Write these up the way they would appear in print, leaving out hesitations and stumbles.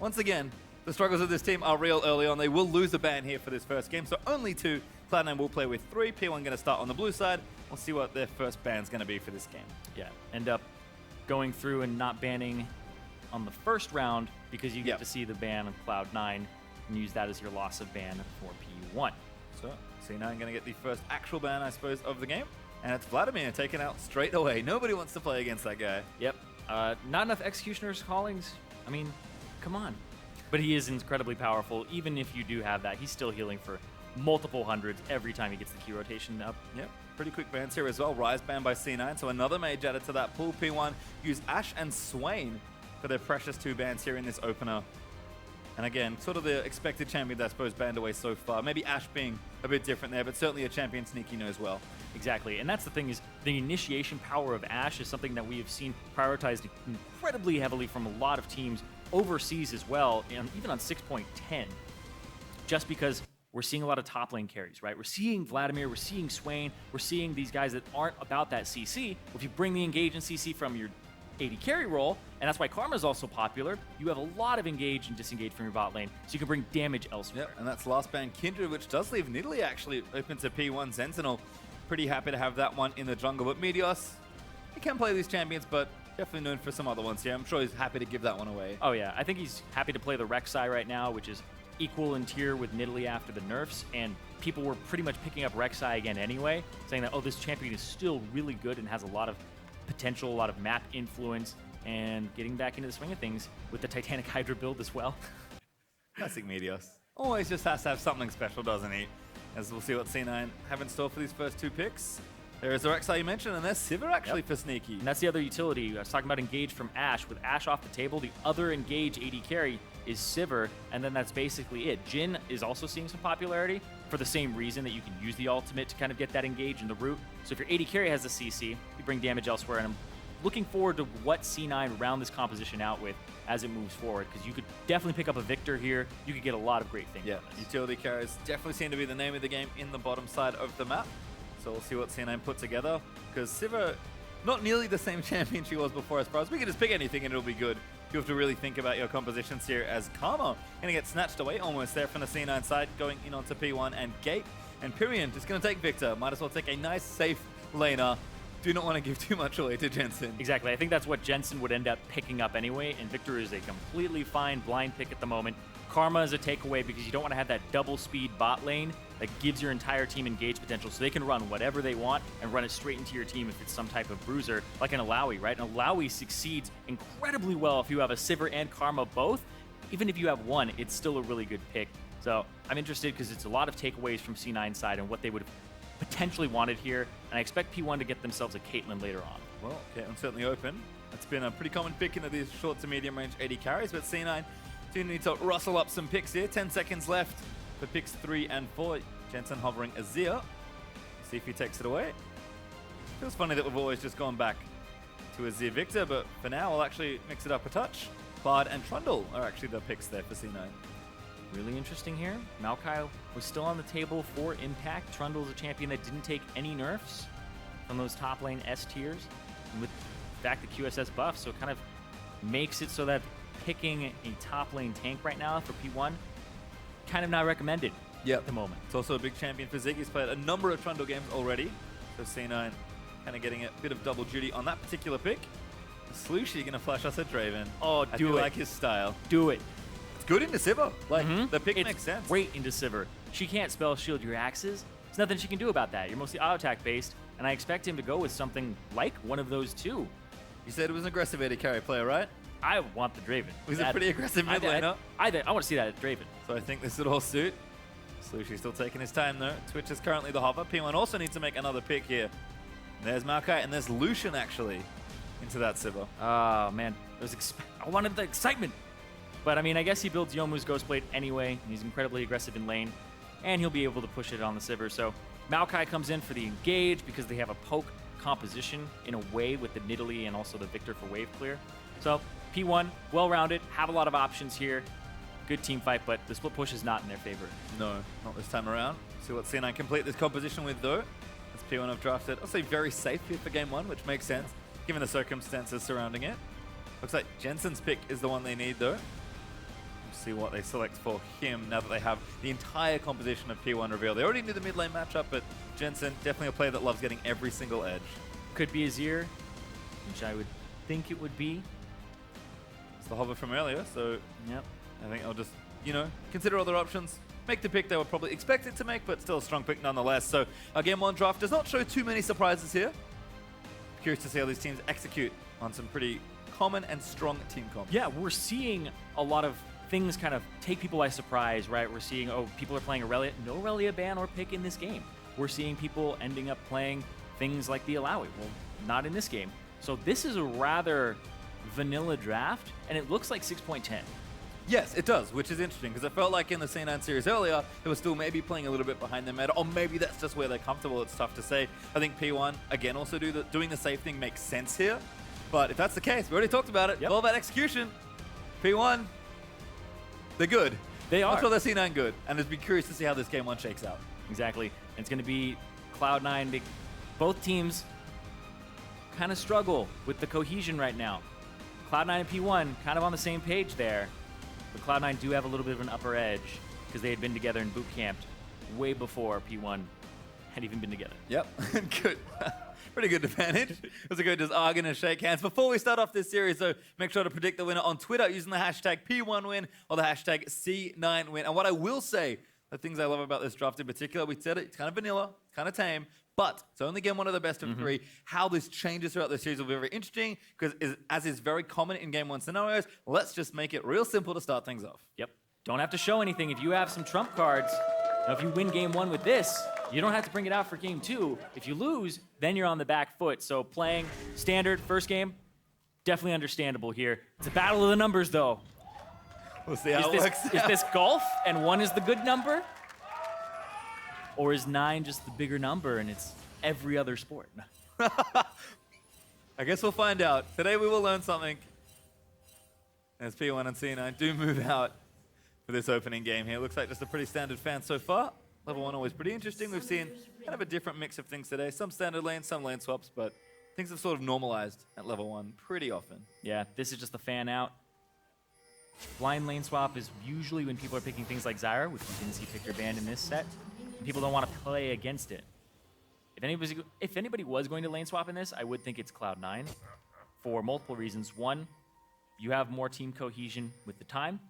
once again, the struggles of this team are real early on. They will lose a ban here for this first game, so only 2. Cloud9 will play with 3. P1 going to start on the blue side. We'll see what their first ban's going to be for this game. Yeah, end up going through and not banning on the first round because you get to see the ban of Cloud9 and use that as your loss of ban for P1. So C9 going to get the first actual ban, I suppose, of the game. And it's Vladimir taken out straight away. Nobody wants to play against that guy. Yep. Not enough Executioner's callings. I mean, come on. But he is incredibly powerful. Even if you do have that, he's still healing for multiple hundreds every time he gets the Q rotation up. Yep. Pretty quick bans here as well. Rise banned by C9, so another mage added to that pool. P1 use Ashe and Swain for their precious 2 bans here in this opener. And again, sort of the expected champion that I suppose banned away so far. Maybe Ashe being a bit different there, but certainly a champion Sneaky knows well. Exactly, and that's the thing is the initiation power of Ashe is something that we have seen prioritized incredibly heavily from a lot of teams overseas as well, and even on 6.10. Just because we're seeing a lot of top lane carries, right? We're seeing Vladimir, we're seeing Swain, we're seeing these guys that aren't about that CC. If you bring the engage and CC from your AD carry role, and that's why Karma's also popular, you have a lot of engage and disengage from your bot lane, so you can bring damage elsewhere. Yep, and that's last ban Kindred, which does leave Nidalee actually open to P1 Zentinel. Pretty happy to have that one in the jungle, but Meteos, he can play these champions, but definitely known for some other ones here. I'm sure he's happy to give that one away. Oh yeah, I think he's happy to play the Rek'Sai right now, which is equal in tier with Nidalee after the nerfs, and people were pretty much picking up Rek'Sai again anyway, saying that, oh, this champion is still really good and has a lot of potential, a lot of map influence, and getting back into the swing of things with the Titanic Hydra build as well. Classic Meteos. Always just has to have something special, doesn't he? As we'll see what C9 have in store for these first 2 picks. There is the Rek'Sai you mentioned, and there's Sivir actually for Sneaky. And that's the other utility. I was talking about engage from Ashe. With Ashe off the table, the other engage AD carry is Sivir, and then that's basically it. Jhin is also seeing some popularity for the same reason that you can use the ultimate to kind of get that engage in the root. So if your AD carry has the CC, you bring damage elsewhere, and I'm looking forward to what C9 round this composition out with as it moves forward, because you could definitely pick up a Viktor here. You could get a lot of great things. Yeah, utility carries definitely seem to be the name of the game in the bottom side of the map. So we'll see what C9 put together, because Sivir, not nearly the same champion she was before as far as we can just pick anything and it'll be good. You have to really think about your compositions here, as Karma going to get snatched away almost there from the C9 side, going in onto P1 and Gate. And Pirean just going to take Viktor. Might as well take a nice, safe laner. Do not want to give too much away to Jensen. Exactly. I think that's what Jensen would end up picking up anyway, and Viktor is a completely fine blind pick at the moment. Karma is a takeaway because you don't want to have that double speed bot lane that gives your entire team engage potential, so they can run whatever they want and run it straight into your team if it's some type of bruiser, like an Alawi, right? An Alawi succeeds incredibly well if you have a Sivir and Karma both. Even if you have one, it's still a really good pick. So I'm interested because it's a lot of takeaways from C9's side and what they would have potentially wanted here, and I expect P1 to get themselves a Caitlyn later on. Well, Caitlyn's certainly open. That's been a pretty common pick into these short to medium range AD carries, but C9 do need to rustle up some picks here. 10 seconds left for picks 3 and 4. Jensen hovering Azir. See if he takes it away. Feels funny that we've always just gone back to Azir Viktor, but for now we'll actually mix it up a touch. Bard and Trundle are actually the picks there for C9. Really interesting here. Maokai was still on the table for Impact. Trundle is a champion that didn't take any nerfs from those top lane S tiers, and with back the QSS buff, so it kind of makes it so that picking a top lane tank right now for P1 kind of not recommended at the moment. It's also a big champion for Ziggy. He's played a number of Trundle games already, so C9 kind of getting a bit of double duty on that particular pick. Slooshi going to flash us a Draven. Oh, I do like his style. Do it. It's good into Sivir. Like, the pick makes sense. Great into Sivir. She can't spell shield your axes. There's nothing she can do about that. You're mostly auto attack based, and I expect him to go with something like one of those two. You said it was an aggressive AD carry player, right? I want the Draven. He's a pretty aggressive mid laner. I want to see that at Draven. So I think this would all suit. Slooshi still taking his time though. Twitch is currently the hover. P1 also needs to make another pick here. There's Maokai, and there's Lucian actually into that Sivir. Oh man, I wanted the excitement. But I mean, I guess he builds Youmuu's Ghostblade anyway, and he's incredibly aggressive in lane, and he'll be able to push it on the Sivir. So Maokai comes in for the engage because they have a poke composition in a way with the Nidalee and also the Viktor for wave clear. So P1, well-rounded, have a lot of options here. Good team fight, but the split push is not in their favor. No, not this time around. See what C9 complete this composition with though. As P1 have drafted, I'll say very safe here for game 1, which makes sense given the circumstances surrounding it. Looks like Jensen's pick is the one they need though. see what they select for him now that they have the entire composition of P1 revealed. They already knew the mid lane matchup, but Jensen, definitely a player that loves getting every single edge. Could be Azir, which I would think it would be. It's the hover from earlier, so yep. I think I'll just, consider other options. Make the pick they were probably expected to make, but still a strong pick nonetheless. So our Game 1 draft does not show too many surprises here. Curious to see how these teams execute on some pretty common and strong team comp. Yeah, we're seeing a lot of things kind of take people by surprise, right? We're seeing, people are playing Aurelia. No Aurelia ban or pick in this game. We're seeing people ending up playing things like the Alawi. Well, not in this game. So this is a rather vanilla draft, and it looks like 6.10. Yes, it does, which is interesting, because it felt like in the C9 series earlier, they were still maybe playing a little bit behind their meta, or maybe that's just where they're comfortable. It's tough to say. I think P1, again, also doing the safe thing makes sense here. But if that's the case, we already talked about it. Yep. All about execution. P1, they're good. They are. I'm sure they're C9 good, and just be curious to see how this Game 1 shakes out. Exactly. And it's going to be Cloud9. Both teams kind of struggle with the cohesion right now. Cloud9 and P1 kind of on the same page there. But Cloud9 do have a little bit of an upper edge because they had been together in boot camp way before P1 had even been together. Yep, good. Pretty good advantage. It was a good just argue and shake hands. Before we start off this series, though, make sure to predict the winner on Twitter using the hashtag P1win or the hashtag C9win. And what I will say, the things I love about this draft in particular, we said it's kind of vanilla, kind of tame, but it's only game 1 of the best of 3. How this changes throughout the series will be very interesting because, as is very common in game 1 scenarios, let's just make it real simple to start things off. Yep. Don't have to show anything. If you have some trump cards, if you win game 1 with this, you don't have to bring it out for game 2. If you lose, then you're on the back foot. So playing standard first game, definitely understandable here. It's a battle of the numbers, though. We'll see how it works. Is this golf and 1 is the good number? Or is 9 just the bigger number and it's every other sport? I guess we'll find out. Today we will learn something. As P1 and C9 do move out for this opening game here. Looks like just a pretty standard fan so far. Level 1 always pretty interesting. We've seen kind of a different mix of things today. Some standard lanes, some lane swaps, but things have sort of normalized at level 1 pretty often. Yeah, this is just the fan out. Blind lane swap is usually when people are picking things like Zyra, which we didn't see Viktor banned in this set. People don't want to play against it. If anybody was going to lane swap in this, I would think it's Cloud9 for multiple reasons. One, you have more team cohesion with the time.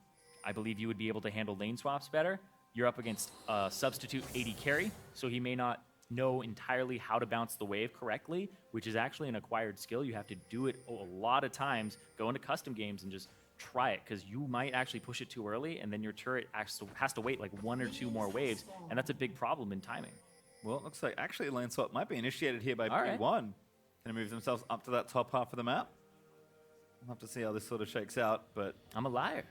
I believe you would be able to handle lane swaps better. You're up against a substitute AD carry, so he may not know entirely how to bounce the wave correctly, which is actually an acquired skill. You have to do it a lot of times, go into custom games and just try it, because you might actually push it too early, and then your turret has to wait like 1 or 2 more waves, and that's a big problem in timing. Well, it looks like actually lane swap might be initiated here by P1. Going to move themselves up to that top half of the map. We'll have to see how this sort of shakes out, but... I'm a liar.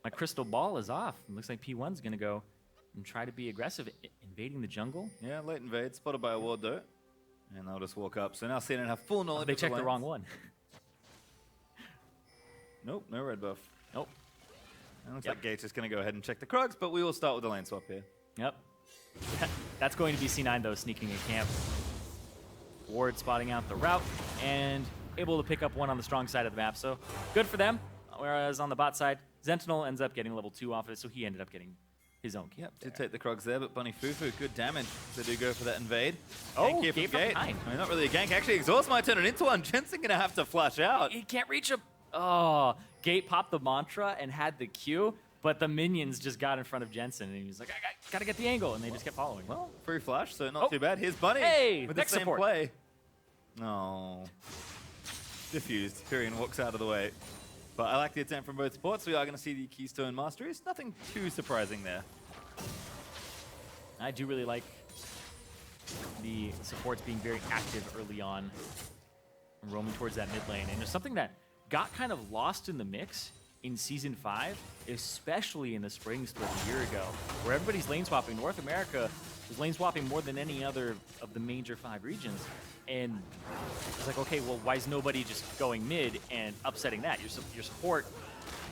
My crystal ball is off. It looks like P1's going to go and try to be aggressive, invading the jungle. Yeah, late invade, spotted by a ward though. And they'll just walk up. So now CNN have full knowledge They of checked the wrong one. Nope, no red buff. Nope. And looks like Gate's just going to go ahead and check the Krugs, but we will start with the lane swap here. Yep. That's going to be C9, though, sneaking a camp. Ward spotting out the route, and able to pick up 1 on the strong side of the map, so good for them. Whereas on the bot side, Zentinel ends up getting level 2 off of it, so he ended up getting his own camp. Yep, did take the Krugs there, but Bunny FuFuu, good damage. They do go for that invade. Oh, gank here from gave from Gate. behind. I mean, not really a gank. Actually, Exhaust might turn it into one. Jensen going to have to flash out. He can't reach him. Oh, Gate popped the mantra and had the Q, but the minions just got in front of Jensen, and he was like, I gotta get the angle, and they just kept following. Well, free flash, so not too bad. Here's Bunny hey, with the next same support. play. Oh. Diffused. Pirean walks out of the way. But I like the attempt from both supports. We are going to see the Keystone Masteries. Nothing too surprising there. I do really like the supports being very active early on, roaming towards that mid lane. And there's something that got kind of lost in the mix in Season 5, especially in the spring split a year ago, where everybody's lane swapping. North America was lane swapping more than any other of the major 5 regions. And it's like, okay, well, why is nobody just going mid and upsetting that? Your support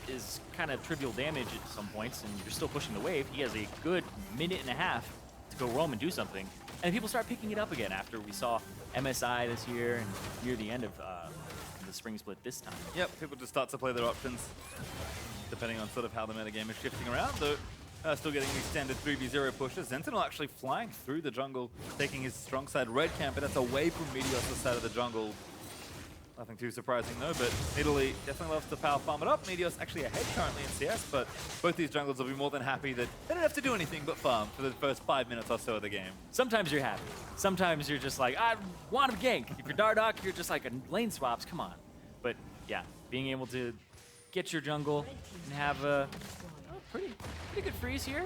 is kind of trivial damage at some points, and you're still pushing the wave. He has a good minute and a half to go roam and do something. And people start picking it up again after we saw MSI this year and near the end of the spring split this time. Yep, people just start to play their options. depending on sort of how the metagame is shifting around. Though still getting these standard 3v0 pushes. Zentinel actually flying through the jungle, taking his strong side red camp, but that's away from Meteos' side of the jungle. Nothing too surprising though, but Nidalee definitely loves to power farm it up. Meteos actually ahead currently in CS, but both these junglers will be more than happy that they don't have to do anything but farm for the first 5 minutes or so of the game. Sometimes you're happy. Sometimes you're just like, I want to gank. If you're Dardoch, you're just like, lane swaps, come on. But yeah, being able to get your jungle and have a pretty good freeze here.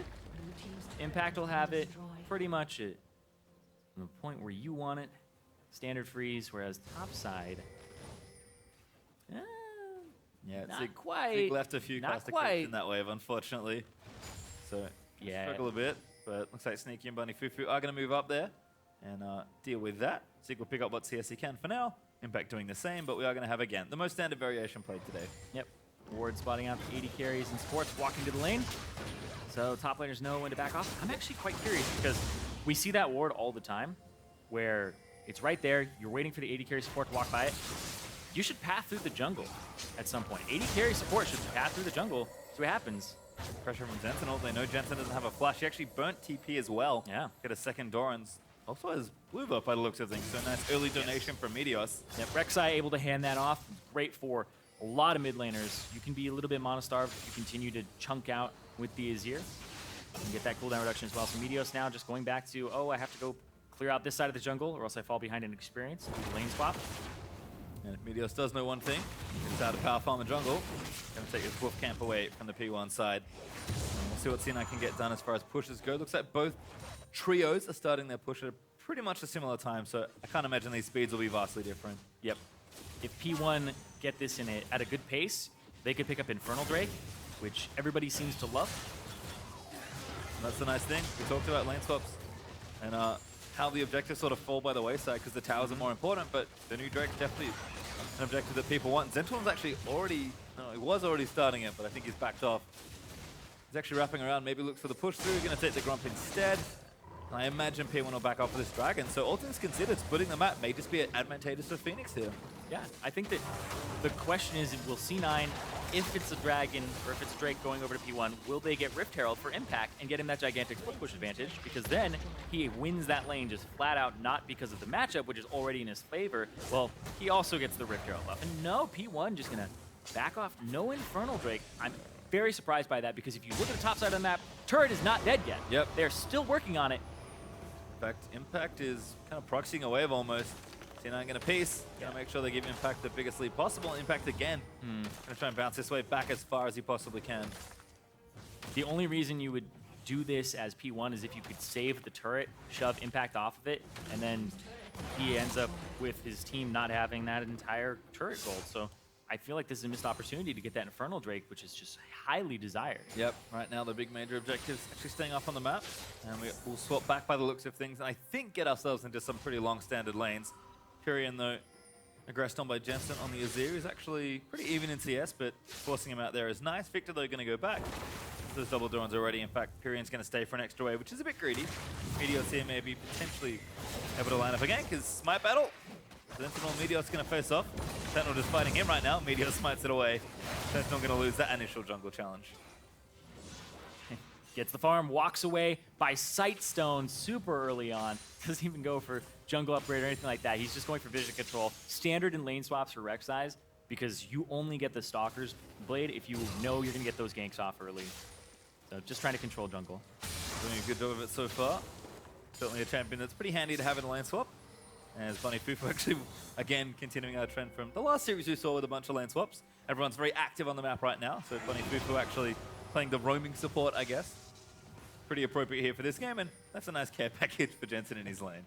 Impact will have it pretty much at the point where you want it. Standard freeze, whereas topside, yeah, not quite. Zig left a few caster creeps in that wave, unfortunately. So yeah, struggle a bit, but looks like Sneaky and Bunny FuFuu are going to move up there and deal with that. Zig will pick up what CS he can for now. Impact doing the same, but we are going to have, again, the most standard variation played today. Yep. Ward spotting out the 80 carries and supports walking to the lane. So top laners know when to back off. I'm actually quite curious because we see that ward all the time where it's right there. You're waiting for the 80 carry support to walk by it. You should path through the jungle at some point. 80 carry support should path through the jungle. See what happens. Pressure from Zentinel. They know Jensen doesn't have a flash. He actually burnt TP as well. Yeah. Get a second Doran's. Also has blue buff by the looks of things. So nice early donation from Meteos. Yep. Rek'Sai able to hand that off. Great for a lot of mid laners. You can be a little bit mono-starved if you continue to chunk out with the Azir. You can get that cooldown reduction as well. So Meteos now just going back to, oh, I have to go clear out this side of the jungle or else I fall behind in experience. Lane swap. And Meteos does know one thing. He's out of power farm the jungle. Going to take his wolf camp away from the P1 side. And we'll see what C9 can get done as far as pushes go. Looks like both trios are starting their push at pretty much a similar time, so I can't imagine these speeds will be vastly different. Yep. If P1 get this in at a good pace, they could pick up Infernal Drake, which everybody seems to love. And that's the nice thing. We talked about lane swaps and how the objectives sort of fall by the wayside because the towers are more important, but the new Drake definitely an objective that people want. Zentinel's actually already, no, he was already starting it, but I think he's backed off. He's actually wrapping around, maybe looks for the push through, going to take the Grump instead. I imagine P1 will back off for this Dragon, so all things considered, splitting the map may just be advantageous for Phoenix here. Yeah, I think that the question is, will C9, if it's a Dragon or if it's a Drake going over to P1, will they get Rift Herald for impact and get him that gigantic foot push advantage? Because then he wins that lane just flat out, not because of the matchup, which is already in his favor. Well, he also gets the Rift Herald buff. And no, P1 just gonna back off. No Infernal Drake. I'm very surprised by that because if you look at the top side of the map, turret is not dead yet. Yep. They're still working on it. In fact, Impact is kind of proxying a wave almost. C9 going to piece. Going to make sure they give Impact the biggest lead possible. Impact again. Going to try and bounce this wave back as far as he possibly can. The only reason you would do this as P1 is if you could save the turret, shove Impact off of it, and then he ends up with his team not having that entire turret gold. So I feel like this is a missed opportunity to get that Infernal Drake, which is just highly desired. Yep, right now the big major objectives actually staying up on the map. And we'll swap back by the looks of things, and I think get ourselves into some pretty long standard lanes. Pirean, though, aggressed on by Jensen on the Azir is actually pretty even in CS, but forcing him out there is nice. Viktor, though, going to go back. There's double Dorans already. In fact, Pirean's going to stay for an extra wave, which is a bit greedy. Meteos here may be potentially able to line up again, because Smite Battle. Sentinel and Meteos going to face off. Sentinel just fighting him right now. Meteos smites it away. Sentinel going to lose that initial jungle challenge. Gets the farm, walks away by Sightstone super early on. Doesn't even go for jungle upgrade or anything like that. He's just going for vision control. Standard and lane swaps for Rek'Sai because you only get the Stalker's Blade if you know you're going to get those ganks off early. So just trying to control jungle. Doing a good job of it so far. Certainly a champion that's pretty handy to have in a lane swap. As Bunny FuFuu actually, again, continuing our trend from the last series we saw with a bunch of lane swaps. Everyone's very active on the map right now, so Bunny FuFuu actually playing the roaming support, I guess. Pretty appropriate here for this game, and that's a nice care package for Jensen in his lane.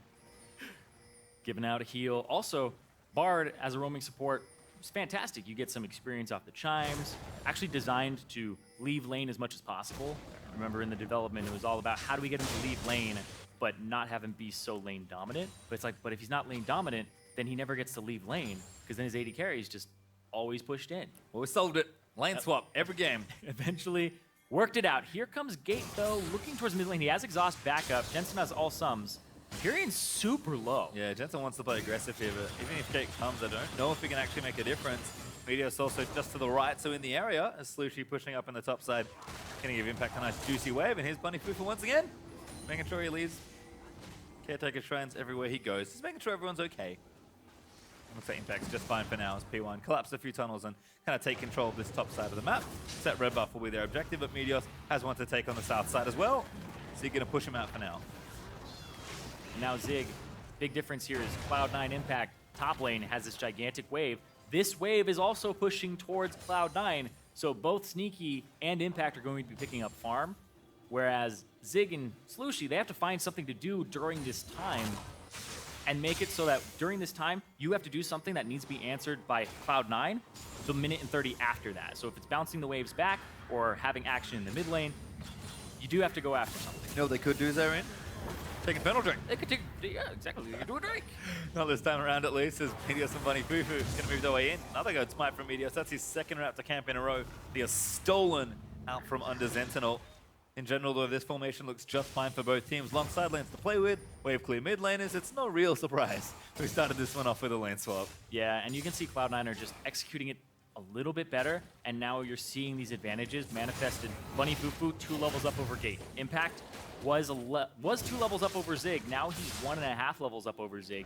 Giving out a heal. Also, Bard as a roaming support is fantastic. You get some experience off the chimes. Actually designed to leave lane as much as possible. Remember in the development, it was all about how do we get him to leave lane but not have him be so lane dominant. But it's like, but if he's not lane dominant, then he never gets to leave lane because then his AD carry is just always pushed in. Well, we solved it. Lane swap every game. Eventually worked it out. Here comes Gate though, looking towards mid lane. He has exhaust backup. Jensen has all sums. Pirean's super low. Yeah, Jensen wants to play aggressive here, but even if Gate comes, I don't know if he can actually make a difference. Meteos also just to the right, so in the area, as Slooshi pushing up in the top side. Gonna give Impact a nice juicy wave, and here's Bunny FuFuu once again. Making sure he leaves caretaker shrines everywhere he goes. Just making sure everyone's okay. Looks like Impact's just fine for now as P1 collapse a few tunnels and kind of take control of this top side of the map. Set red buff will be their objective, but Meteos has one to take on the south side as well. So you're gonna push him out for now. And now Zig, big difference here is Cloud9 Impact top lane has this gigantic wave. This wave is also pushing towards Cloud9, so both Sneaky and Impact are going to be picking up farm, whereas Zig and Slooshi, they have to find something to do during this time and make it so that during this time, you have to do something that needs to be answered by Cloud9, so minute and 30 after that. So if it's bouncing the waves back or having action in the mid lane, you do have to go after something. You know what they could do, Zirene? Take a penalty drink. They could take, yeah, exactly. They could do a drink. Not this time around, at least, as Meteos and Bunny FuFuu going to move their way in. Another good smite from Meteos. That's his second Raptor camp in a row. He has stolen out from under Zentinel. In general, though, this formation looks just fine for both teams. Long side lanes to play with, wave clear mid laners. It's no real surprise we started this one off with a lane swap. Yeah, and you can see Cloud9 are just executing it a little bit better, and now you're seeing these advantages manifested. Bunny FuFuu 2 levels up over Gate. Impact was 2 levels up over Zig. Now he's 1.5 levels up over Zig.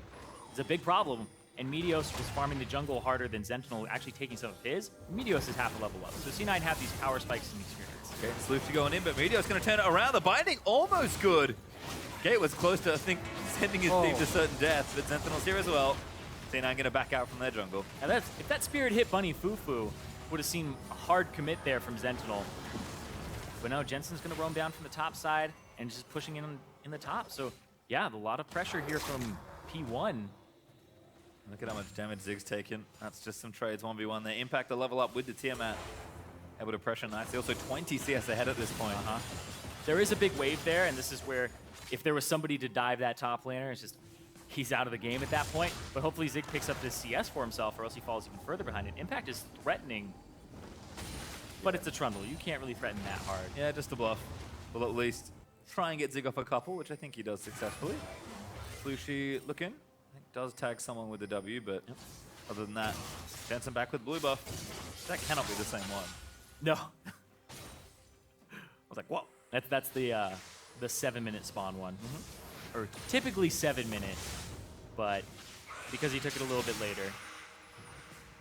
It's a big problem, and Meteos was farming the jungle harder than Zentinel, actually taking some of his. Meteos is half a level up, so C9 have these power spikes and experience. Okay, Slooshi going in, but Meteos going to turn it around. The binding almost good. Gate was close to, I think, sending his team to certain death, but Zentinel's here as well. C9 going to back out from their jungle. Now if that spirit hit Bunny FuFuu, would have seen a hard commit there from Zentinel. But no, Jensen's going to roam down from the top side and just pushing in the top. So yeah, a lot of pressure here from P1. Look at how much damage Zig's taken. That's just some trades 1v1 there. Impact the level up with the Tiamat. Able to pressure nicely. Also 20 CS ahead at this point. There is a big wave there, and this is where if there was somebody to dive that top laner, it's just he's out of the game at that point. But hopefully Zig picks up this CS for himself, or else he falls even further behind it. Impact is threatening, but it's a Trundle. You can't really threaten that hard. Yeah, just a bluff. We'll at least try and get Zig off a couple, which I think he does successfully. Slooshi looking. I think does tag someone with the W, but other than that, Jensen back with blue buff. That cannot be the same one. No. I was like, whoa. That's the 7-minute spawn one. Or typically 7-minute, but because he took it a little bit later.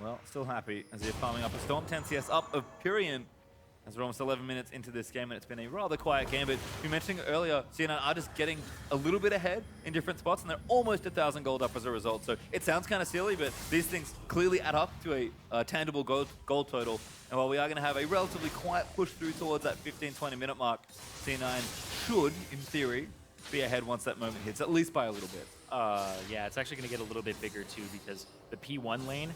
Well, still happy as they're farming up a Storm. 10 CS up of Pirean as we're almost 11 minutes into this game, and it's been a rather quiet game. But you mentioned earlier, C9 are just getting a little bit ahead in different spots, and they're almost 1,000 gold up as a result. So it sounds kind of silly, but these things clearly add up to a tangible gold total. And while we are going to have a relatively quiet push through towards that 15-20 minute mark, C9 should, in theory, be ahead once that moment hits, at least by a little bit. Yeah, it's actually going to get a little bit bigger too, because the P1 lane,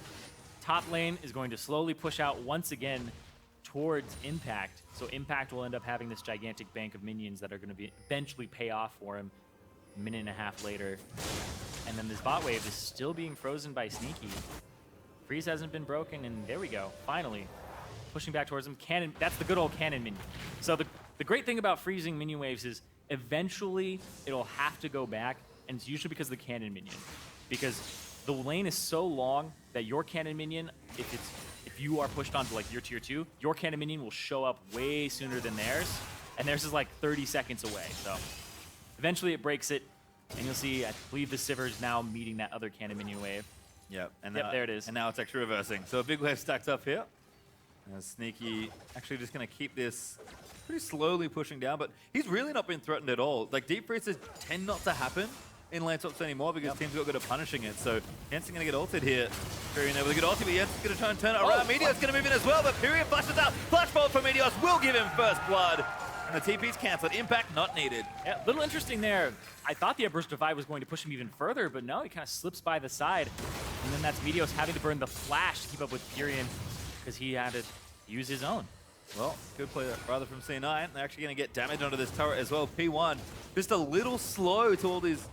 top lane is going to slowly push out once again towards Impact. So Impact will end up having this gigantic bank of minions that are going to eventually pay off for him a minute and a half later. And then this bot wave is still being frozen by Sneaky. Freeze hasn't been broken, and there we go, finally. Pushing back towards him. Cannon, that's the good old cannon minion. So the great thing about freezing minion waves is eventually it'll have to go back, and it's usually because of the cannon minion. Because the lane is so long that your cannon minion, if you are pushed onto like your tier 2, your cannon minion will show up way sooner than theirs, and theirs is like 30 seconds away. So eventually it breaks it, and you'll see, I believe the Sivir is now meeting that other cannon minion wave. Yep, and there it is. And now it's actually reversing. So a big wave stacked up here. Sneaky actually just going to keep this pretty slowly pushing down, but he's really not been threatened at all. Like, deep freezes tend not to happen in lane swaps anymore because teams got good at punishing it. So Jensen going to get ulted here. Pirean able to get ulted, but Jensen's going to try and turn it around. Meteos going to move in as well, but Pirean flashes out. Flash bolt from Meteos will give him first blood. And the TP's cancelled. Impact not needed. Yeah, a little interesting there. I thought the Emperor's Divide was going to push him even further, but no, he kind of slips by the side. And then that's Meteos having to burn the flash to keep up with Pirean because he had to use his own. Well, good play rather from C9. They're actually going to get damage onto this turret as well. P1 just a little slow to all these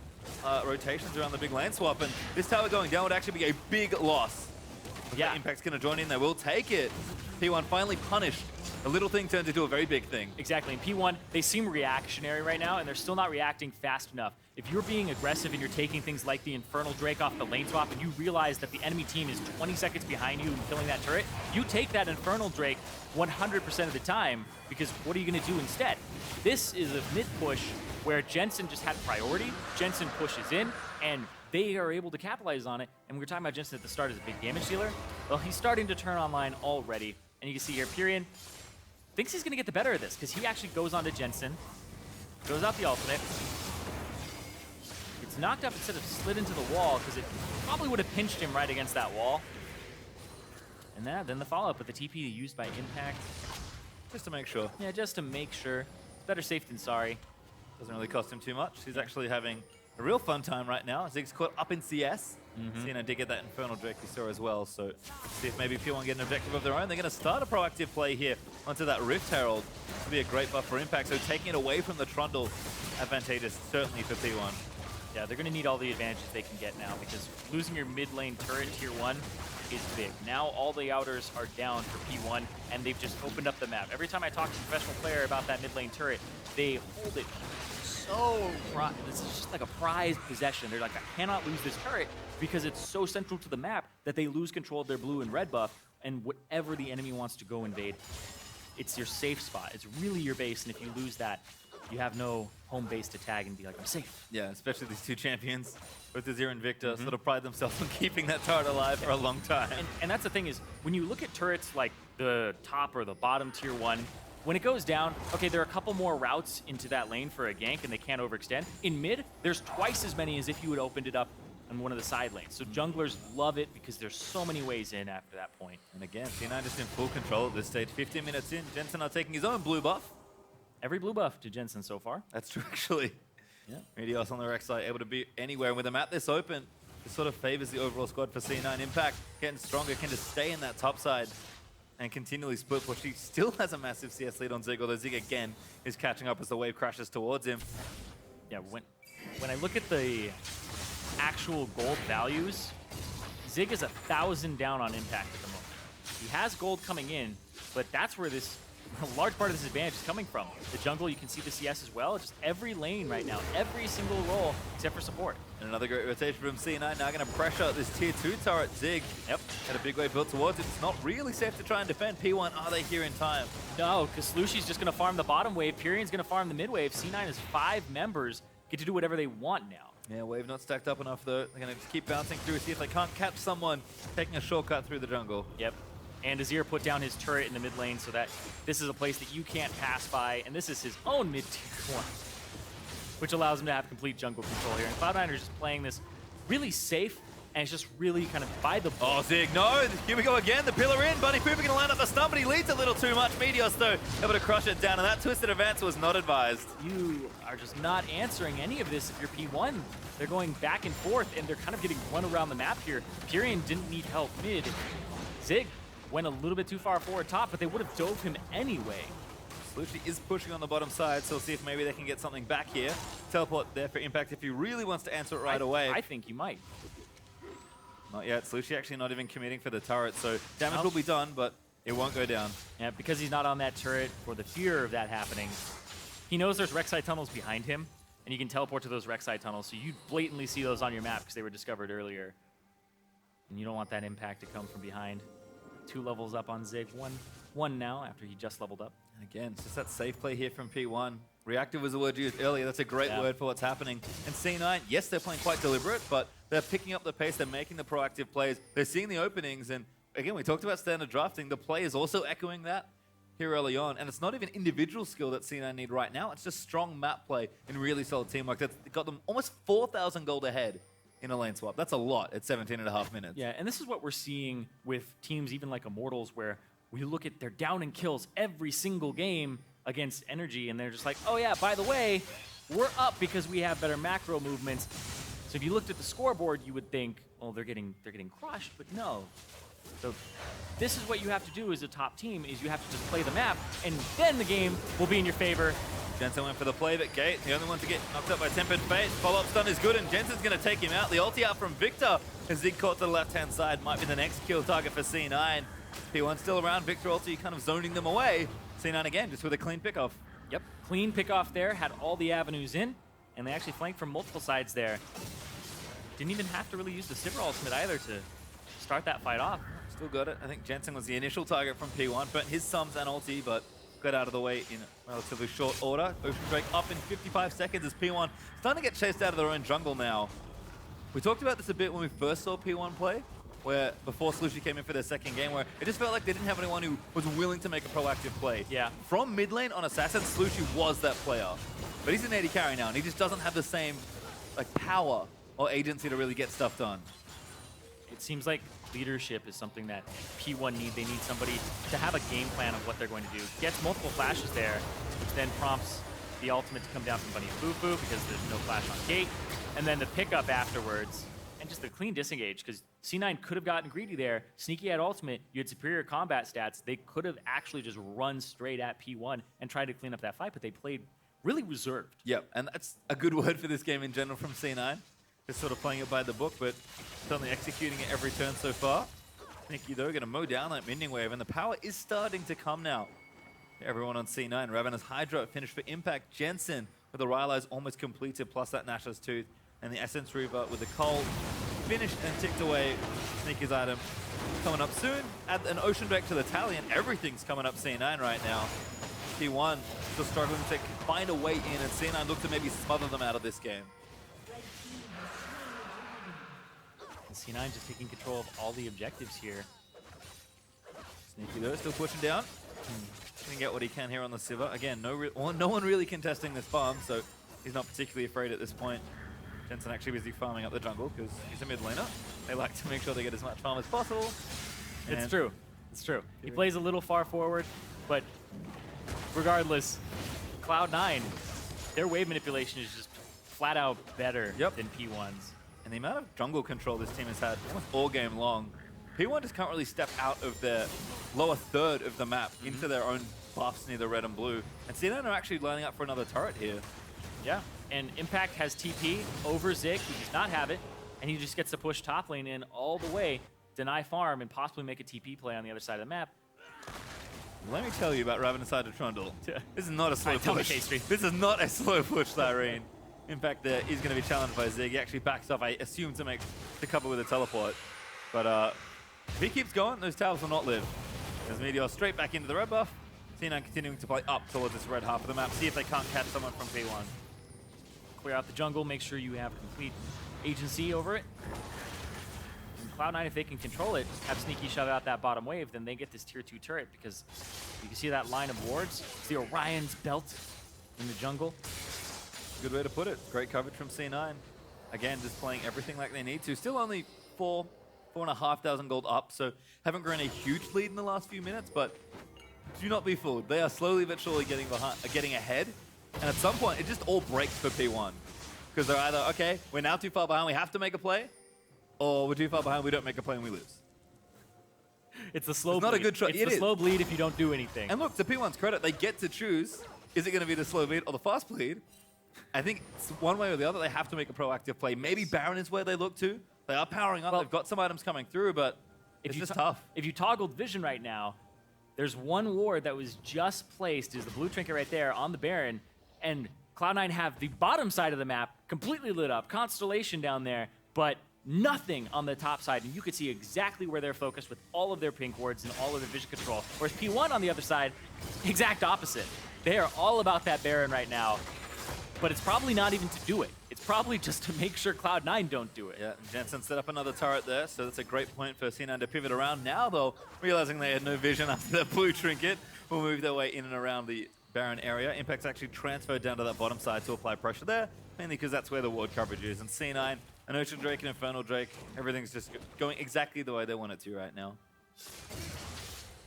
rotations around the big lane swap, and this tower going down would actually be a big loss. Yeah. Impact's going to join in. They will take it. P1 finally punished. A little thing turned into a very big thing. Exactly. In P1, they seem reactionary right now, and they're still not reacting fast enough. If you're being aggressive and you're taking things like the Infernal Drake off the lane swap, and you realize that the enemy team is 20 seconds behind you and killing that turret, you take that Infernal Drake 100% of the time, because what are you going to do instead? This is a mid push where Jensen just had priority. Jensen pushes in, and they are able to capitalize on it. And we were talking about Jensen at the start as a big damage dealer. Well, he's starting to turn online already. And you can see here, Pirean thinks he's going to get the better of this, because he actually goes on to Jensen, goes out the ultimate, gets knocked up instead of slid into the wall, because it probably would have pinched him right against that wall. And then the follow-up with the TP used by Impact. Just to make sure. Yeah, just to make sure. Better safe than sorry. Doesn't really cost him too much. He's actually having a real fun time right now. Zig's caught up in CS. Cena did get that Infernal Drake we saw as well, so see if maybe P1 get an objective of their own. They're going to start a proactive play here onto that Rift Herald. This will be a great buff for Impact, so taking it away from the Trundle, advantageous certainly for P1. Yeah, they're going to need all the advantages they can get now, because losing your mid lane turret tier 1 is big. Now all the outers are down for P1, and they've just opened up the map. Every time I talk to a professional player about that mid lane turret, they hold it so, this is just like a prized possession. They're like, I cannot lose this turret, because it's so central to the map that they lose control of their blue and red buff, and whatever the enemy wants to go invade, it's your safe spot. It's really your base, and if you lose that, you have no home base to tag and be like, I'm safe. Yeah, especially these two champions, both Azir and Viktor, sort of pride themselves on keeping that turret alive for a long time. And that's the thing is, when you look at turrets like the top or the bottom tier 1, when it goes down, okay, there are a couple more routes into that lane for a gank, and they can't overextend. In mid, there's twice as many as if you had opened it up on one of the side lanes. So junglers love it, because there's so many ways in after that point. And again, T9 just in full control at this stage. 15 minutes in, Jensen are taking his own blue buff. Every blue buff to Jensen so far. That's true, actually. Yeah. Meteos on the Rek'Sai able to be anywhere. And with a map this open, it sort of favors the overall squad for C9. Impact getting stronger, can just stay in that top side and continually split push. He still has a massive CS lead on Zig, although Zig again is catching up as the wave crashes towards him. Yeah, when I look at the actual gold values, Zig is 1,000 down on Impact at the moment. He has gold coming in, but that's where a large part of this advantage is coming from. The jungle, you can see the CS as well. Just every lane right now, every single role except for support. And another great rotation from C9. Now going to pressure this tier 2 turret. Zig had a big wave built towards it. It's not really safe to try and defend. P1, are they here in time? No, because Slooshi's just going to farm the bottom wave. Pirean's going to farm the mid wave. C9 has 5 members, get to do whatever they want now. Yeah, wave not stacked up enough though. They're going to just keep bouncing through, see if they can't catch someone taking a shortcut through the jungle. Yep. And Azir put down his turret in the mid lane so that this is a place that you can't pass by, and this is his own mid-tier 1, which allows him to have complete jungle control here. And Cloud9 are just playing this really safe, and it's just really kind of by the book. Oh, Zig, no! Here we go again, the pillar in. Bunny FuFuu gonna line up the stun, but he leads a little too much. Meteos, though, able to crush it down, and that twisted advance was not advised. You are just not answering any of this if you're P1. They're going back and forth, and they're kind of getting run around the map here. Pirean didn't need help mid. Zig went a little bit too far forward top, but they would have dove him anyway. Slooshi is pushing on the bottom side, so we'll see if maybe they can get something back here. Teleport there for Impact if he really wants to answer it right away. I think he might. Not yet. Slooshi actually not even committing for the turret, so damage will be done, but it won't go down. Yeah, because he's not on that turret, for the fear of that happening, he knows there's Rek'Sai tunnels behind him, and you can teleport to those Rek'Sai tunnels, so you blatantly see those on your map because they were discovered earlier. And you don't want that impact to come from behind. 2 levels up on Zig, one now after he just leveled up. And again, it's just that safe play here from P1. Reactive was the word used earlier. That's a great word for what's happening. And C9, yes, they're playing quite deliberate, but they're picking up the pace. They're making the proactive plays. They're seeing the openings. And again, we talked about standard drafting. The play is also echoing that here early on. And it's not even individual skill that C9 need right now. It's just strong map play and really solid teamwork. That's got them almost 4,000 gold ahead in a lane swap. That's a lot at 17.5 minutes. Yeah, and this is what we're seeing with teams even like Immortals, where we look at their down and kills every single game against Energy, and they're just like, oh yeah, by the way, we're up because we have better macro movements. So if you looked at the scoreboard, you would think, well, they're getting crushed, but no. So this is what you have to do as a top team, is you have to just play the map, and then the game will be in your favor. Jensen went for the play, but Gate, the only one to get knocked up by Tempered Fate. Follow-up stun is good, and Jensen's going to take him out. The ulti out from Viktor, as Zig caught to the left-hand side, might be the next kill target for C9. P1 still around. Viktor also kind of zoning them away. C9 again, just with a clean pickoff. Yep, clean pickoff there, had all the avenues in, and they actually flanked from multiple sides there. Didn't even have to really use the Sivir ultimate either to start that fight off. Still got it. I think Jensen was the initial target from P1, burnt his sums and ulti, but got out of the way in relatively short order. Ocean Drake up in 55 seconds as P1 starting to get chased out of their own jungle now. We talked about this a bit when we first saw P1 play, where before Slooshi came in for their second game, where it just felt like they didn't have anyone who was willing to make a proactive play. Yeah. From mid lane on Assassin, Slooshi was that player. But he's an AD carry now, and he just doesn't have the same like power or agency to really get stuff done. It seems like leadership is something that P1 need. They need somebody to have a game plan of what they're going to do. Gets multiple flashes there, which then prompts the ultimate to come down from Bunny and FuFuu because there's no flash on gate. And then the pickup afterwards, and just the clean disengage, because C9 could have gotten greedy there. Sneaky had ultimate, you had superior combat stats. They could have actually just run straight at P1 and tried to clean up that fight, but they played really reserved. Yep, and that's a good word for this game in general from C9. Just sort of playing it by the book, but certainly executing it every turn so far. Sneaky though, gonna mow down that minion wave, and the power is starting to come now. Everyone on C9, Ravenous Hydra finished for Impact. Jensen with the Rylai's almost completed, plus that Nashor's Tooth, and the Essence Reaver with the Cold finished and ticked away. Sneaky's item coming up soon. Add an Ocean Drake to the tally, and everything's coming up C9 right now. P1 still struggling to find a way in, and C9 look to maybe smother them out of this game. And C9 just taking control of all the objectives here. Sneaky though, still pushing down. Gonna get what he can here on the Sivir. Again, no one really contesting this farm, so he's not particularly afraid at this point. Jensen actually busy farming up the jungle because he's a mid laner. They like to make sure they get as much farm as possible. It's true. It's true. He plays a little far forward, but regardless, Cloud9, their wave manipulation is just flat out better than P1's. And the amount of jungle control this team has had almost all game long. P1 just can't really step out of their lower third of the map into their own buffs near the red and blue. And C9 are actually lining up for another turret here. Yeah, and Impact has TP over Zig, who does not have it, and he just gets to push top lane in all the way, deny farm, and possibly make a TP play on the other side of the map. Let me tell you about Ravenous Hydra Trundle. This is not a slow Tell me, push. Pastry. This is not a slow push, Zirene. In fact, he's going to be challenged by Zig. He actually backs off, I assume, to make the cover with a teleport. But if he keeps going, those towers will not live. As Meteos straight back into the red buff. C9 continuing to play up towards this red half of the map. See if they can't catch someone from P1. Clear out the jungle, make sure you have complete agency over it. And Cloud9, if they can control it, have Sneaky shove out that bottom wave, then they get this tier 2 turret because you can see that line of wards. It's the Orion's belt in the jungle. Good way to put it. Great coverage from C9. Again, just playing everything like they need to. Still only 4,500 gold up, so haven't grown a huge lead in the last few minutes, but do not be fooled. They are slowly but surely getting ahead. And at some point, it just all breaks for P1. Because they're either, okay, we're now too far behind, we have to make a play, or we're too far behind, we don't make a play and we lose. It's a slow bleed. Not a good try. It's a slow bleed if you don't do anything. And look, to P1's credit, they get to choose, is it going to be the slow bleed or the fast bleed? I think it's one way or the other, they have to make a proactive play. Maybe Baron is where they look to. They are powering up, they've got some items coming through, but it's just tough. If you toggled vision right now, there's one ward that was just placed, is the blue trinket right there on the Baron, and Cloud9 have the bottom side of the map completely lit up, Constellation down there, but nothing on the top side, and you could see exactly where they're focused with all of their pink wards and all of their vision control. Whereas P1 on the other side, exact opposite. They are all about that Baron right now, but it's probably not even to do it. It's probably just to make sure Cloud9 don't do it. Yeah, Jensen set up another turret there, so that's a great point for C9 to pivot around. Now, though, realizing they had no vision after that blue trinket, will move their way in and around the Baron area. Impact's actually transferred down to that bottom side to apply pressure there, mainly because that's where the ward coverage is. And C9, an Ocean Drake and Infernal Drake, everything's just going exactly the way they want it to right now.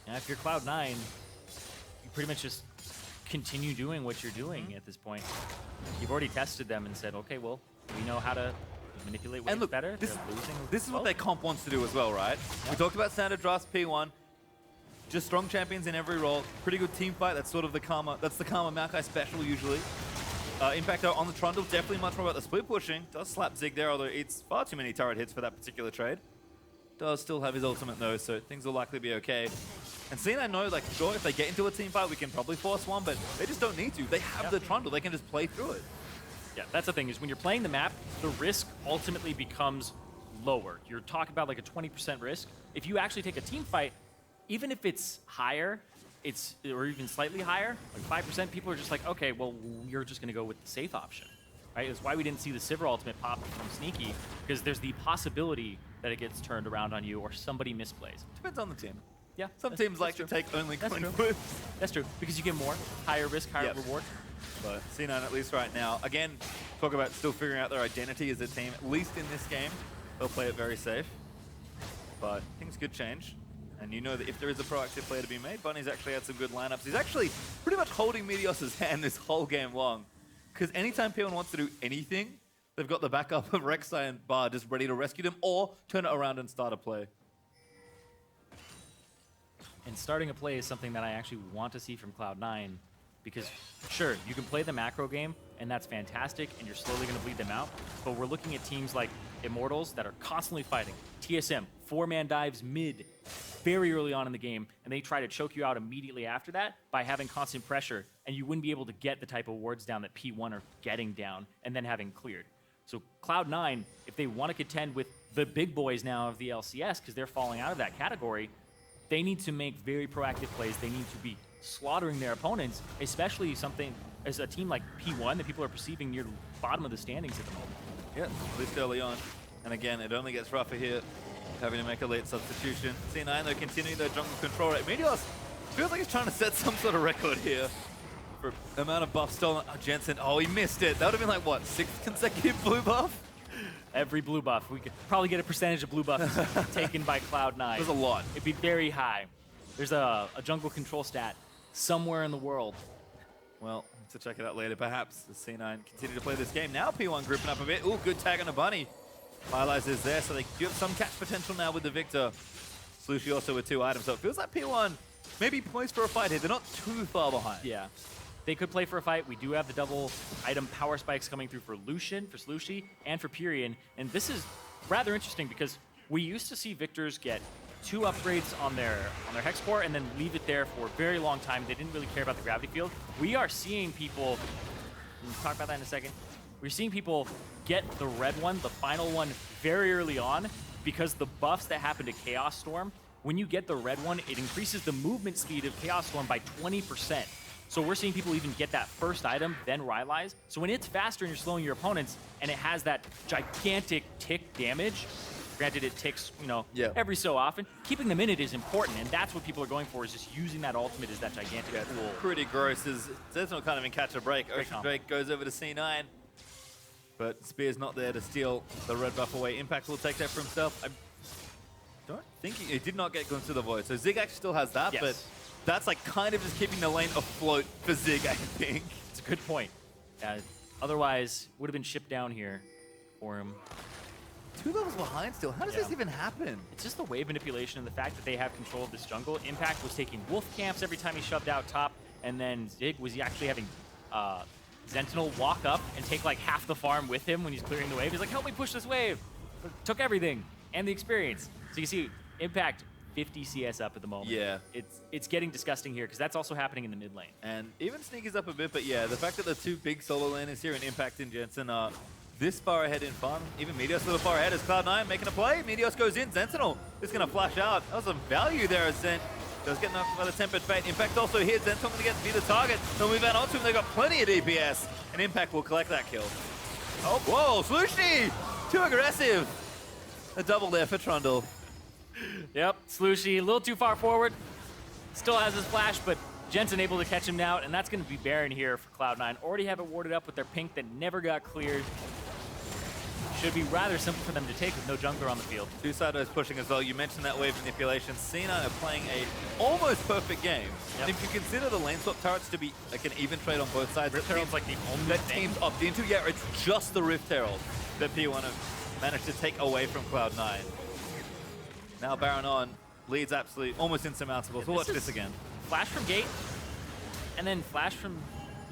Now, if you're Cloud9, you pretty much just continue doing what you're doing at this point. You've already tested them and said, okay, well, we know how to manipulate waves better. This is what their comp wants to do as well, right? Yeah. We talked about standard drafts P1. Just strong champions in every role. Pretty good team fight. That's sort of the Karma. That's the Karma Maokai special usually. Impact though on the Trundle, definitely much more about the split pushing. Does slap Zig there, although it's far too many turret hits for that particular trade. does still have his ultimate though, so things will likely be okay. And C9 know, like, sure, if they get into a team fight, we can probably force one, but they just don't need to. They have the Trundle. They can just play through it. Yeah, that's the thing, is when you're playing the map, the risk ultimately becomes lower. You're talking about like a 20% risk. If you actually take a team fight, even if it's higher, or even slightly higher, like 5%, people are just like, okay, well, you're just going to go with the safe option, right? It's why we didn't see the Sivir ultimate pop from Sneaky, because there's the possibility that it gets turned around on you or somebody misplays. Depends on the team. Yeah, some teams like to take only coin flips. That's true, because you get more, higher risk, higher reward. But C9 at least right now, again, talk about still figuring out their identity as a team, at least in this game. They'll play it very safe. But things could change. And you know that if there is a proactive play to be made, Bunny's actually had some good lineups. He's actually pretty much holding Meteos' hand this whole game long. Because anytime Pirean wants to do anything, they've got the backup of Rek'Sai and Bar just ready to rescue them or turn it around and start a play. And starting a play is something that I actually want to see from Cloud9, because sure, you can play the macro game, and that's fantastic, and you're slowly going to bleed them out, but we're looking at teams like Immortals that are constantly fighting. TSM, 4-man dives mid very early on in the game, and they try to choke you out immediately after that by having constant pressure, and you wouldn't be able to get the type of wards down that P1 are getting down and then having cleared. So Cloud9, if they want to contend with the big boys now of the LCS, because they're falling out of that category, they need to make very proactive plays. They need to be slaughtering their opponents, especially something as a team like P1 that people are perceiving near the bottom of the standings at the moment. Yeah, at least early on. And again, it only gets rougher here, having to make a late substitution. C9, though, continuing their jungle control rate. Meteos feels like he's trying to set some sort of record here for amount of buff stolen. Oh, Jensen, oh, he missed it. That would have been like, what, 6th consecutive blue buff? Every blue buff. We could probably get a percentage of blue buffs taken by Cloud9. There's a lot. It'd be very high. There's a jungle control stat somewhere in the world. Well, to check it out later, perhaps. The C9 continue to play this game. Now P1 grouping up a bit. Ooh, good tag on a bunny. Firelight is there, so they do have some catch potential now with the Viktor. Slooshi also with 2 items, so it feels like P1 maybe poised for a fight here. They're not too far behind. Yeah. They could play for a fight. We do have the double item power spikes coming through for Lucian, for Slooshi, and for Pirean. And this is rather interesting because we used to see Victors get 2 upgrades on their hex core and then leave it there for a very long time. They didn't really care about the gravity field. We are seeing people, we'll talk about that in a second. We're seeing people get the red one, the final one, very early on because the buffs that happen to Chaos Storm, when you get the red one, it increases the movement speed of Chaos Storm by 20%. So we're seeing people even get that first item, then Rylai's. So when it's faster and you're slowing your opponents, and it has that gigantic tick damage, granted it ticks, you know, every so often, keeping them in it is important, and that's what people are going for, is just using that ultimate as that gigantic tool. Pretty gross. Zentinel can't even catch a break. Ocean Drake goes over to C9, but Spear's not there to steal the red buff away. Impact will take that for himself. I don't think he did not get Glimpse of the Void, so Zig actually still has that, but that's like kind of just keeping the lane afloat for Zig, I think. It's a good point. Otherwise, would have been shipped down here for him. 2 levels behind still. How does this even happen? It's just the wave manipulation and the fact that they have control of this jungle. Impact was taking wolf camps every time he shoved out top, and then Zig was actually having Zentinel walk up and take like half the farm with him when he's clearing the wave. He's like, help me push this wave. Took everything and the experience. So you see Impact 50 CS up at the moment. Yeah. It's getting disgusting here because that's also happening in the mid lane. And even Sneaky's up a bit, but yeah, the fact that the 2 big solo laners here in Impact and Jensen are this far ahead in fun. Even Meteos a little far ahead as Cloud9 making a play. Meteos goes in. Zentinel is going to flash out. That was some value there as Zent does get knocked by the Tempered Fate. Impact also here. Zent's going to get to be the target. They'll move out onto him. They've got plenty of DPS. And Impact will collect that kill. Oh, whoa, Slooshi! Too aggressive. A double there for Trundle. Yep, Slooshi a little too far forward. Still has his flash, but Jensen able to catch him now, and that's going to be Baron here for Cloud9. Already have it warded up with their pink that never got cleared. Should be rather simple for them to take with no jungler on the field. 2 sideways pushing as well. You mentioned that wave manipulation. C9 are playing a almost perfect game. And if you consider the lane swap turrets to be like an even trade on both sides, Rift Herald's like the only that teams opt into. Yeah, it's just the Rift Herald that P1 have managed to take away from Cloud9. Now Baron on, leads absolutely almost insurmountable. So we'll watch this again. Flash from Gate, and then flash from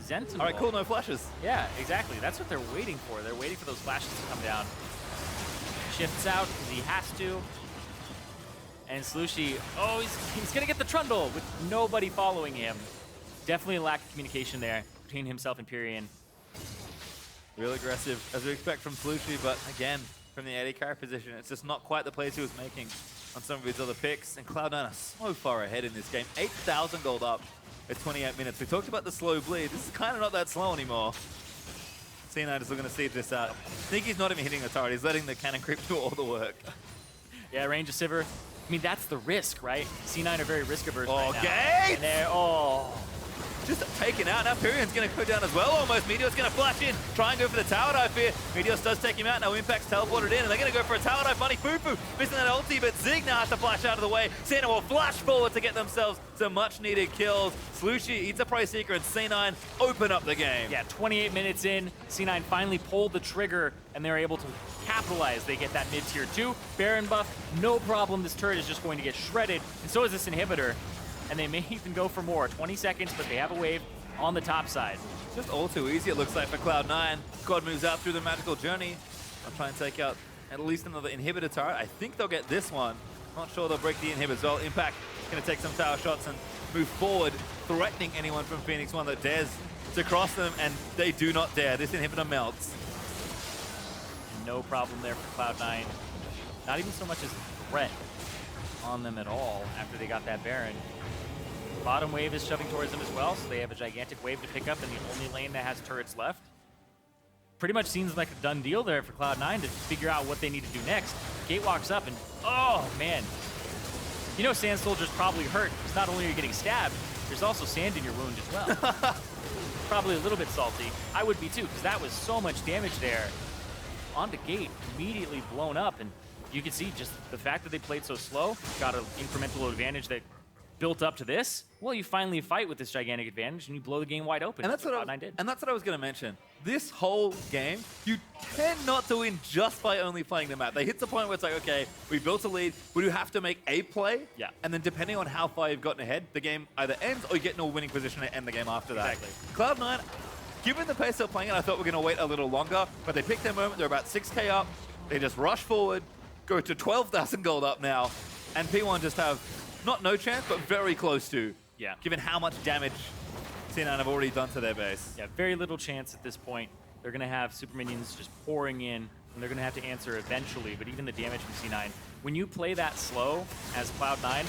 Zentinel. All right, cool, no flashes. Yeah, exactly. That's what they're waiting for. They're waiting for those flashes to come down. Shifts out because he has to. And Slooshi, oh, he's going to get the Trundle with nobody following him. Definitely a lack of communication there between himself and Pirean. Real aggressive, as we expect from Slooshi, but again, from the AD carry position, it's just not quite the plays he was making on some of his other picks. And Cloud9 are so far ahead in this game. 8,000 gold up at 28 minutes. We talked about the slow bleed. This is kind of not that slow anymore. C9 is looking to see this out. I think he's not even hitting the turret. He's letting the cannon creep do all the work. Yeah, range of Sivir. I mean, that's the risk, right? C9 are very risk-averse right now. Okay! And they're, oh. Just taken out. Now Pirean's going to go down as well almost. Meteos going to flash in. Try and go for the tower dive here. Meteos does take him out. Now Impact's teleported in. And they're going to go for a tower dive. Funny FuFuu missing that ulti, but Zig now has to flash out of the way. Sentinel will flash forward to get themselves some much-needed kills. Slooshi eats a Price Seeker, and C9 open up the game. Yeah, 28 minutes in, C9 finally pulled the trigger, and they're able to capitalize. They get that mid-tier 2. Baron buff, no problem. This turret is just going to get shredded, and so is this inhibitor. And they may even go for more. 20 seconds, but they have a wave on the top side. Just all too easy, it looks like, for Cloud9. Squad moves out through the magical journey. I'll try and take out at least another inhibitor turret. I think they'll get this one. Not sure they'll break the inhibitor as well. Impact going to take some tower shots and move forward, threatening anyone from Phoenix1 that dares to cross them, and they do not dare. This inhibitor melts. No problem there for Cloud9. Not even so much as a threat on them at all after they got that Baron. Bottom wave is shoving towards them as well, so they have a gigantic wave to pick up in the only lane that has turrets left. Pretty much seems like a done deal there for Cloud9 to figure out what they need to do next. Gate walks up and, oh man. You know Sand Soldier's probably hurt, because not only are you getting stabbed, there's also sand in your wound as well. Probably a little bit salty. I would be too, because that was so much damage there. Onto Gate, immediately blown up, and you can see just the fact that they played so slow, got an incremental advantage that built up to this. Well, you finally fight with this gigantic advantage and you blow the game wide open. And that's what Cloud9 did. And that's what I was going to mention. This whole game, you tend not to win just by only playing the map. They hit the point where it's like, okay, we built a lead, we do have to make a play. Yeah. And then depending on how far you've gotten ahead, the game either ends or you get in a winning position to end the game after that. Exactly. Cloud9, given the pace they're playing it, I thought we were going to wait a little longer, but they picked their moment. They're about 6K up. They just rush forward, go to 12,000 gold up now, and P1 just have not no chance, but very close to. Yeah. Given how much damage C9 have already done to their base. Yeah, very little chance at this point. They're going to have super minions just pouring in, and they're going to have to answer eventually, but even the damage from C9. When you play that slow as Cloud9,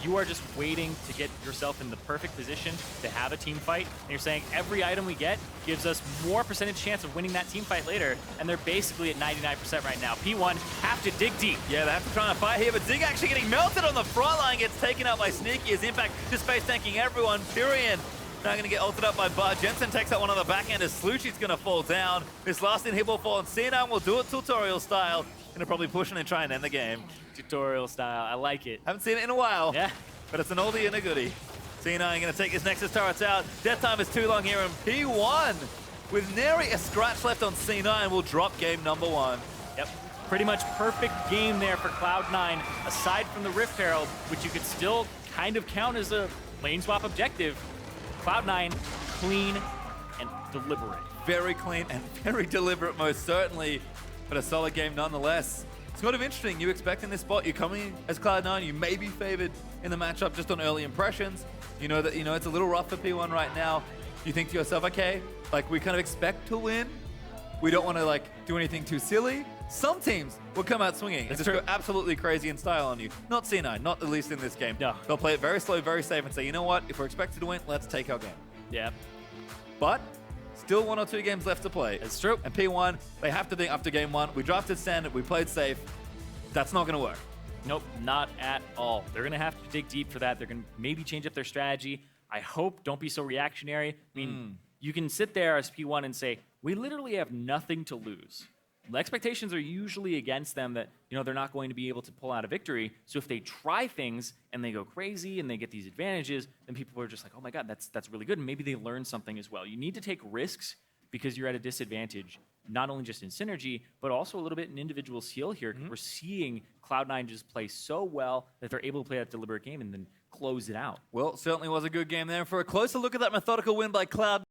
you are just waiting to get yourself in the perfect position to have a team fight, and you're saying every item we get gives us more percentage chance of winning that team fight later, and they're basically at 99% right now. P1 have to dig deep. Yeah, they have to try and fight here, but Zig actually getting melted on the front line, gets taken out by Sneaky as Impact just face tanking everyone. Pirean now going to get ulted up by Bud. Jensen takes out one on the back end as Slooshi's going to fall down. This last inhib will fall, and C9 will do it tutorial style. Going to probably push in and try and end the game. Tutorial style, I like it. Haven't seen it in a while. Yeah. But it's an oldie and a goodie. C9 going to take his Nexus turrets out. Death time is too long here, and P1, with nary a scratch left on C9, will drop game number 1. Yep. Pretty much perfect game there for Cloud9, aside from the Rift Herald, which you could still kind of count as a lane swap objective. Cloud9, clean and deliberate. Very clean and very deliberate, most certainly, but a solid game nonetheless. It's sort of interesting. You expect in this spot, you're coming as Cloud9, you may be favored in the matchup just on early impressions. You know that it's a little rough for P1 right now. You think to yourself, okay, like we kind of expect to win. We don't want to like do anything too silly. Some teams will come out swinging and just go absolutely crazy in style on you. Not C9, not at least in this game. No. They'll play it very slow, very safe, and say, you know what? If we're expected to win, let's take our game. Yeah. But still 1 or 2 games left to play. It's true. And P1, they have to think after game 1, we drafted standard, we played safe. That's not going to work. Nope, not at all. They're going to have to dig deep for that. They're going to maybe change up their strategy. I hope don't be so reactionary. I mean, you can sit there as P1 and say, we literally have nothing to lose. The expectations are usually against them that, they're not going to be able to pull out a victory. So if they try things and they go crazy and they get these advantages, then people are just like, oh my God, that's really good. And maybe they learn something as well. You need to take risks because you're at a disadvantage, not only just in synergy, but also a little bit in individual skill here. We're seeing Cloud9 just play so well that they're able to play that deliberate game and then close it out. Well, certainly was a good game there. For a closer look at that methodical win by Cloud9.